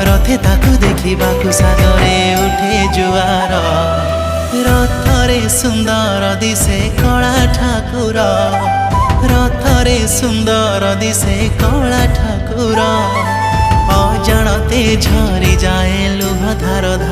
रथे ताकू देखिबाकू सागरे उठे जुआर रथरे सुंदर दिसे कला ठाकुर रथरे सुंदर दिसे कला ठाकुर अजाणते झरी जाए लुह धार धार